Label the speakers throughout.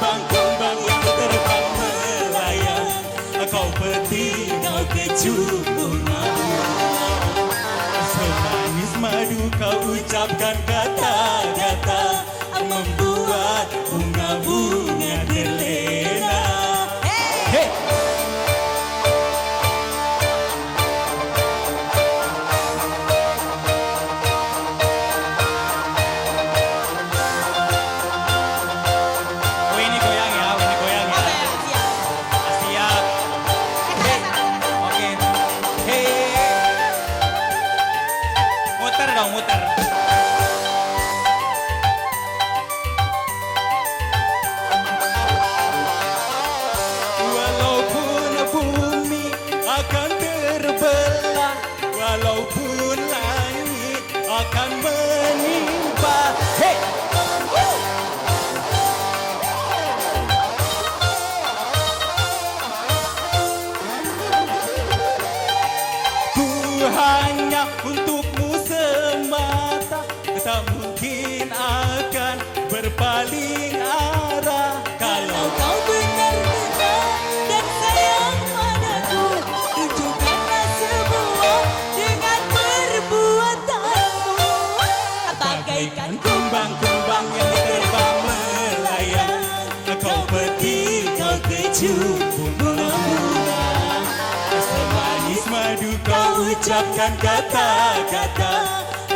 Speaker 1: kumbang-kumbang yang terbang melayang. Kau peti, kau kecup bunga-bunga. Semanis madu kau ucapkan kata-kata, membuat bunga-bunga terlena. Hey!
Speaker 2: Muter.
Speaker 1: Walaupun bumi akan terbelah, walaupun langit akan menimpa. Hey! Ku hanya untukmu semata, tak mungkin akan berpaling arah.
Speaker 3: Kalau kau benar-benar dan sayang padaku, tunjukkanlah semua dengan perbuatanmu. Bagaikan
Speaker 1: kumbang-kumbang yang terbang melayang, kau peti, kau kecup bunga-bunga. Semanis madu kau ucapkan kata-kata,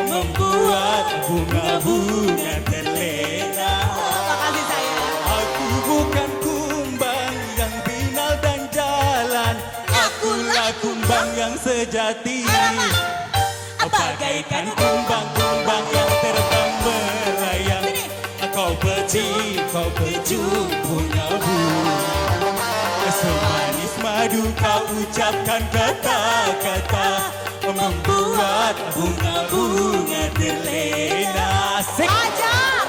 Speaker 1: membuat bunga-bunga terlena.
Speaker 3: Makasih sayang.
Speaker 1: Aku bukan kumbang yang binal dan jalan, akulah kumbang yang sejati. Bagaikan kumbang-kumbang yang terbang melayang, kau peci, kau kecup bunga-bunga. Semanis madu kau ucapkan kata-kata, membuat bunga-bunga terlena. Asik!
Speaker 3: Ajak!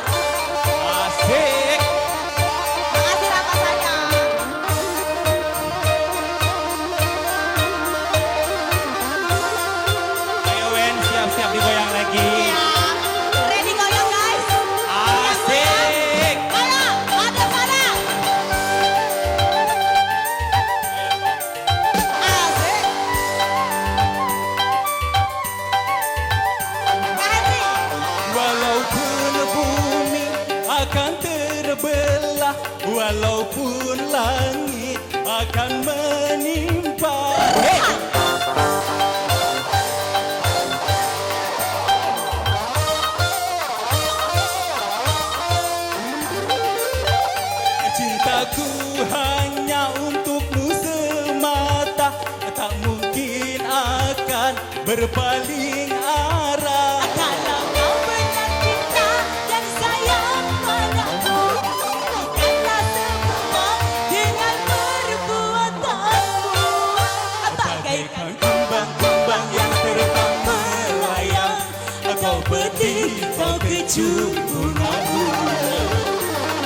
Speaker 1: Asik!
Speaker 3: Makasih Raka sayang.
Speaker 2: Ayo Wen, siap-siap digoyang lagi.
Speaker 3: Iya. Ready goyang guys?
Speaker 2: Asik.
Speaker 3: Mana? Ada mana? Asik. Kak Henry.
Speaker 1: Walaupun bumi akan terbelah, walaupun langit akan menimpa. Hey! Cintaku hanya untukmu semata, tak mungkin akan berpaling arah.
Speaker 3: Kalau kau benar cinta dan sayang padaku, tunjukkanlah semua dengan perbuatanmu. Bagaikan
Speaker 1: Kumbang-kumbang yang terbang melayang, kau peti, kau kecup bunga-bunga.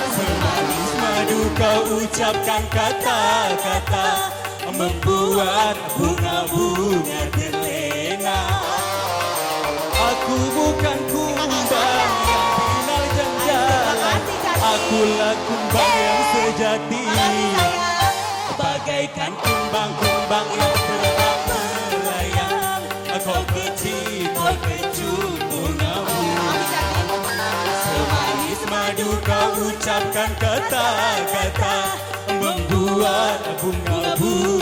Speaker 1: Semanis madu kau ucapkan kata-kata, membuat bunga-bunga terlena. Aku bukan kumbang yang binal dan jalan, akulah kumbang yang sejati. Bagaikan kumbang-kumbang yang terbang melayang, kau kecil, kau kecup bunga-bunga. Semanis madu kau ucapkan kata-kata, membuat bunga-bunga